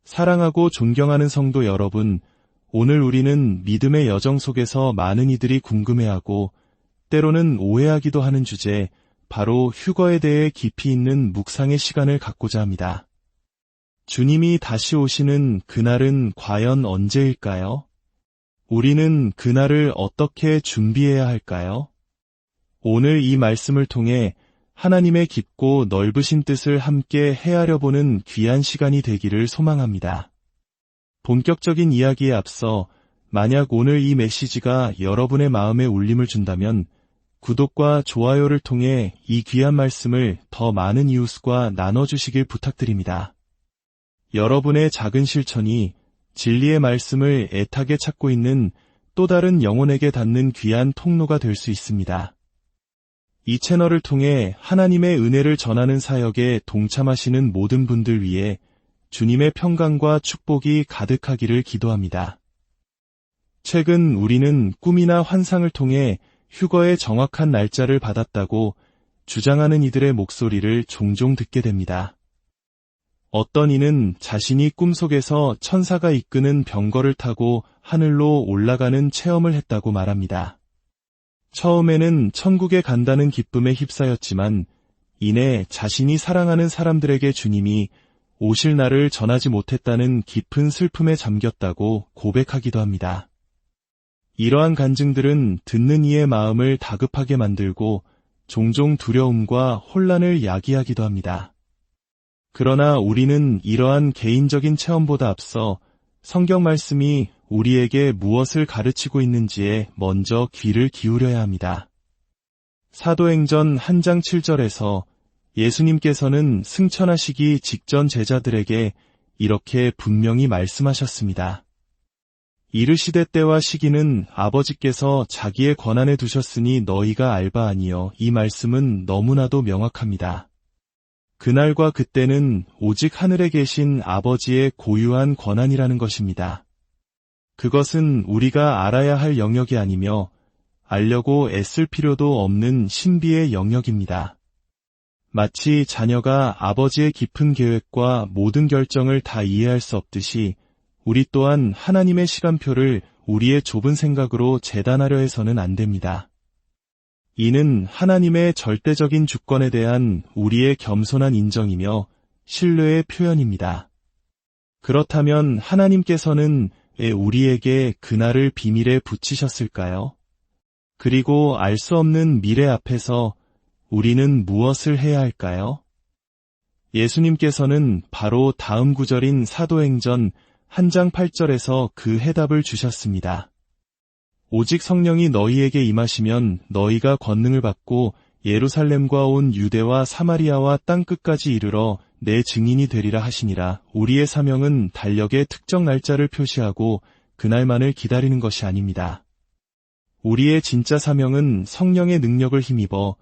사랑하고 존경하는 성도 여러분, 오늘 우리는 믿음의 여정 속에서 많은 이들이 궁금해하고 때로는 오해하기도 하는 주제, 바로 휴거에 대해 깊이 있는 묵상의 시간을 갖고자 합니다. 주님이 다시 오시는 그날은 과연 언제일까요? 우리는 그날을 어떻게 준비해야 할까요? 오늘 이 말씀을 통해 하나님의 깊고 넓으신 뜻을 함께 헤아려 보는 귀한 시간이 되기를 소망합니다. 본격적인 이야기에 앞서 만약 오늘 이 메시지가 여러분의 마음에 울림을 준다면 구독과 좋아요를 통해 이 귀한 말씀을 더 많은 이웃과 나눠주시길 부탁드립니다. 여러분의 작은 실천이 진리의 말씀을 애타게 찾고 있는 또 다른 영혼에게 닿는 귀한 통로가 될 수 있습니다. 이 채널을 통해 하나님의 은혜를 전하는 사역에 동참하시는 모든 분들 위해 주님의 평강과 축복이 가득하기를 기도합니다. 최근 우리는 꿈이나 환상을 통해 휴거의 정확한 날짜를 받았다고 주장하는 이들의 목소리를 종종 듣게 됩니다. 어떤 이는 자신이 꿈속에서 천사가 이끄는 병거를 타고 하늘로 올라가는 체험을 했다고 말합니다. 처음에는 천국에 간다는 기쁨에 휩싸였지만 이내 자신이 사랑하는 사람들에게 주님이 오실 날을 전하지 못했다는 깊은 슬픔에 잠겼다고 고백하기도 합니다. 이러한 간증들은 듣는 이의 마음을 다급하게 만들고 종종 두려움과 혼란을 야기하기도 합니다. 그러나 우리는 이러한 개인적인 체험보다 앞서 성경 말씀이 우리에게 무엇을 가르치고 있는지에 먼저 귀를 기울여야 합니다. 사도행전 1장 7절에서 예수님께서는 승천하시기 직전 제자들에게 이렇게 분명히 말씀하셨습니다. 이르시되 때와 시기는 아버지께서 자기의 권한에 두셨으니 너희가 알 바 아니요. 이 말씀은 너무나도 명확합니다. 그날과 그때는 오직 하늘에 계신 아버지의 고유한 권한이라는 것입니다. 그것은 우리가 알아야 할 영역이 아니며 알려고 애쓸 필요도 없는 신비의 영역입니다. 마치 자녀가 아버지의 깊은 계획과 모든 결정을 다 이해할 수 없듯이 우리 또한 하나님의 시간표를 우리의 좁은 생각으로 재단하려 해서는 안 됩니다. 이는 하나님의 절대적인 주권에 대한 우리의 겸손한 인정이며 신뢰의 표현입니다. 그렇다면 하나님께서는 왜 우리에게 그날을 비밀에 붙이셨을까요? 그리고 알 수 없는 미래 앞에서 우리는 무엇을 해야 할까요? 예수님께서는 바로 다음 구절인 사도행전 1장 8절에서 그 해답을 주셨습니다. 오직 성령이 너희에게 임하시면 너희가 권능을 받고 예루살렘과 온 유대와 사마리아와 땅끝까지 이르러 내 증인이 되리라 하시니라. 우리의 사명은 달력의 특정 날짜를 표시하고 그날만을 기다리는 것이 아닙니다. 우리의 진짜 사명은 성령의 능력을 힘입어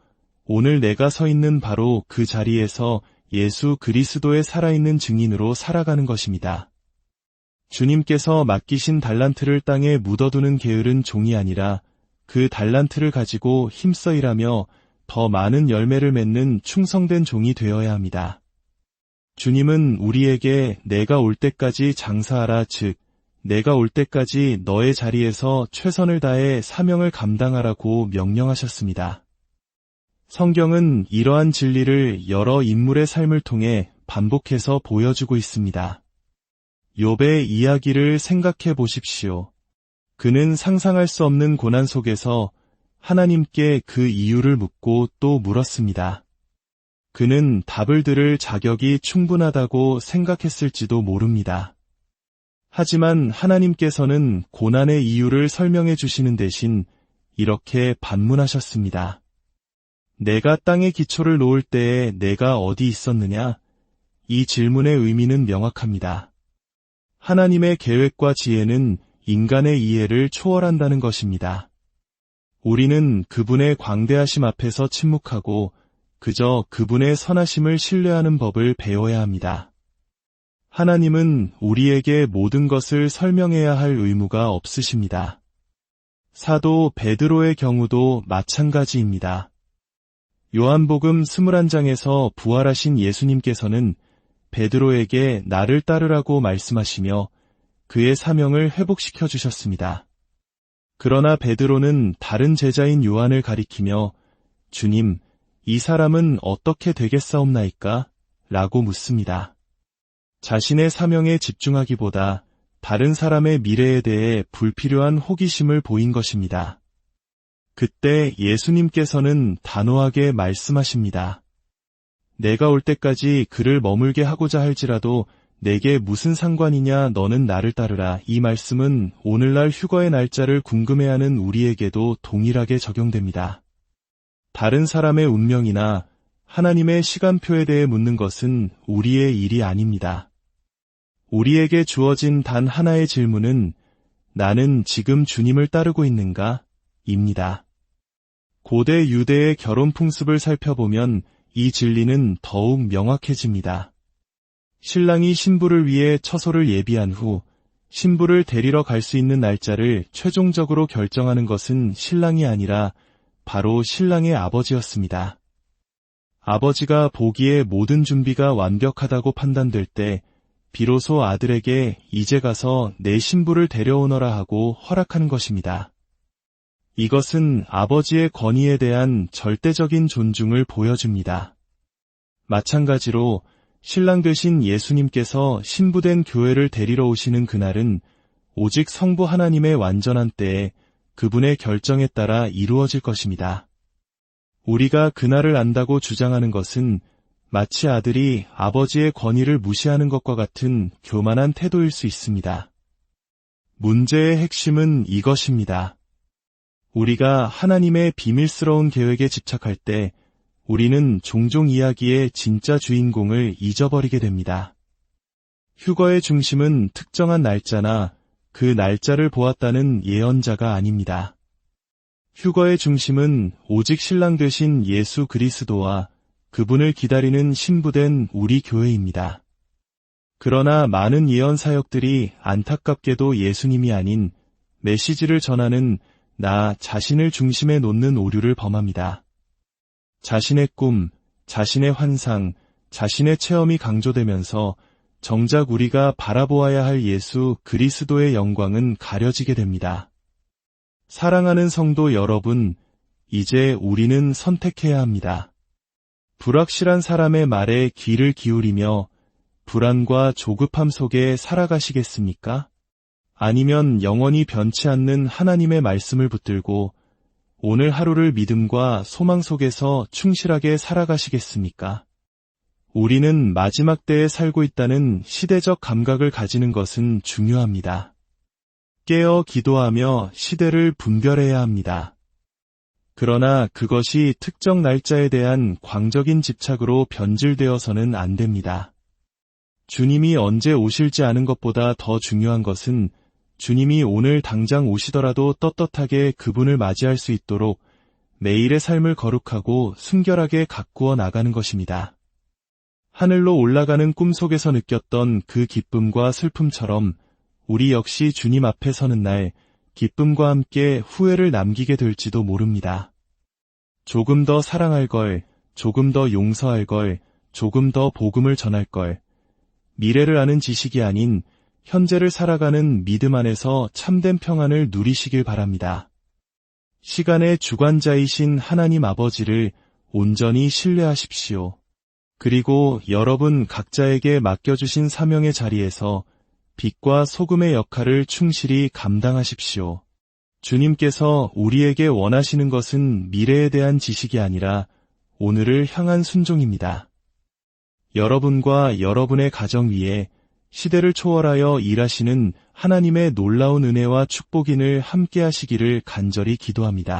오늘 내가 서 있는 바로 그 자리에서 예수 그리스도의 살아있는 증인으로 살아가는 것입니다. 주님께서 맡기신 달란트를 땅에 묻어두는 게으른 종이 아니라 그 달란트를 가지고 힘써 일하며 더 많은 열매를 맺는 충성된 종이 되어야 합니다. 주님은 우리에게 내가 올 때까지 장사하라, 즉 내가 올 때까지 너의 자리에서 최선을 다해 사명을 감당하라고 명령하셨습니다. 성경은 이러한 진리를 여러 인물의 삶을 통해 반복해서 보여주고 있습니다. 욥의 이야기를 생각해 보십시오. 그는 상상할 수 없는 고난 속에서 하나님께 그 이유를 묻고 또 물었습니다. 그는 답을 들을 자격이 충분하다고 생각했을지도 모릅니다. 하지만 하나님께서는 고난의 이유를 설명해 주시는 대신 이렇게 반문하셨습니다. 내가 땅에 기초를 놓을 때에 내가 어디 있었느냐? 이 질문의 의미는 명확합니다. 하나님의 계획과 지혜는 인간의 이해를 초월한다는 것입니다. 우리는 그분의 광대하심 앞에서 침묵하고 그저 그분의 선하심을 신뢰하는 법을 배워야 합니다. 하나님은 우리에게 모든 것을 설명해야 할 의무가 없으십니다. 사도 베드로의 경우도 마찬가지입니다. 요한복음 21장에서 부활하신 예수님께서는 베드로에게 나를 따르라고 말씀하시며 그의 사명을 회복시켜 주셨습니다. 그러나 베드로는 다른 제자인 요한을 가리키며 주님, 이 사람은 어떻게 되겠사옵나이까? 라고 묻습니다. 자신의 사명에 집중하기보다 다른 사람의 미래에 대해 불필요한 호기심을 보인 것입니다. 그때 예수님께서는 단호하게 말씀하십니다. 내가 올 때까지 그를 머물게 하고자 할지라도 내게 무슨 상관이냐 너는 나를 따르라. 이 말씀은 오늘날 휴거의 날짜를 궁금해하는 우리에게도 동일하게 적용됩니다. 다른 사람의 운명이나 하나님의 시간표에 대해 묻는 것은 우리의 일이 아닙니다. 우리에게 주어진 단 하나의 질문은 나는 지금 주님을 따르고 있는가? 입니다. 고대 유대의 결혼 풍습을 살펴보면 이 진리는 더욱 명확해집니다. 신랑이 신부를 위해 처소를 예비한 후 신부를 데리러 갈 수 있는 날짜를 최종적으로 결정하는 것은 신랑이 아니라 바로 신랑의 아버지였습니다. 아버지가 보기에 모든 준비가 완벽하다고 판단될 때 비로소 아들에게 이제 가서 내 신부를 데려오너라 하고 허락하는 것입니다. 이것은 아버지의 권위에 대한 절대적인 존중을 보여줍니다. 마찬가지로 신랑 되신 예수님께서 신부된 교회를 데리러 오시는 그날은 오직 성부 하나님의 완전한 때에 그분의 결정에 따라 이루어질 것입니다. 우리가 그날을 안다고 주장하는 것은 마치 아들이 아버지의 권위를 무시하는 것과 같은 교만한 태도일 수 있습니다. 문제의 핵심은 이것입니다. 우리가 하나님의 비밀스러운 계획에 집착할 때 우리는 종종 이야기의 진짜 주인공을 잊어버리게 됩니다. 휴거의 중심은 특정한 날짜나 그 날짜를 보았다는 예언자가 아닙니다. 휴거의 중심은 오직 신랑 되신 예수 그리스도와 그분을 기다리는 신부된 우리 교회입니다. 그러나 많은 예언 사역들이 안타깝게도 예수님이 아닌 메시지를 전하는 나 자신을 중심에 놓는 오류를 범합니다. 자신의 꿈, 자신의 환상, 자신의 체험이 강조되면서 정작 우리가 바라보아야 할 예수 그리스도의 영광은 가려지게 됩니다. 사랑하는 성도 여러분, 이제 우리는 선택해야 합니다. 불확실한 사람의 말에 귀를 기울이며 불안과 조급함 속에 살아가시겠습니까? 아니면 영원히 변치 않는 하나님의 말씀을 붙들고 오늘 하루를 믿음과 소망 속에서 충실하게 살아가시겠습니까? 우리는 마지막 때에 살고 있다는 시대적 감각을 가지는 것은 중요합니다. 깨어 기도하며 시대를 분별해야 합니다. 그러나 그것이 특정 날짜에 대한 광적인 집착으로 변질되어서는 안 됩니다. 주님이 언제 오실지 아는 것보다 더 중요한 것은 주님이 오늘 당장 오시더라도 떳떳하게 그분을 맞이할 수 있도록 매일의 삶을 거룩하고 순결하게 가꾸어 나가는 것입니다. 하늘로 올라가는 꿈 속에서 느꼈던 그 기쁨과 슬픔처럼 우리 역시 주님 앞에 서는 날 기쁨과 함께 후회를 남기게 될지도 모릅니다. 조금 더 사랑할 걸, 조금 더 용서할 걸, 조금 더 복음을 전할 걸, 미래를 아는 지식이 아닌 현재를 살아가는 믿음 안에서 참된 평안을 누리시길 바랍니다. 시간의 주관자이신 하나님 아버지를 온전히 신뢰하십시오. 그리고 여러분 각자에게 맡겨주신 사명의 자리에서 빛과 소금의 역할을 충실히 감당하십시오. 주님께서 우리에게 원하시는 것은 미래에 대한 지식이 아니라 오늘을 향한 순종입니다. 여러분과 여러분의 가정 위에 시대를 초월하여 일하시는 하나님의 놀라운 은혜와 축복인을 함께 하시기를 간절히 기도합니다.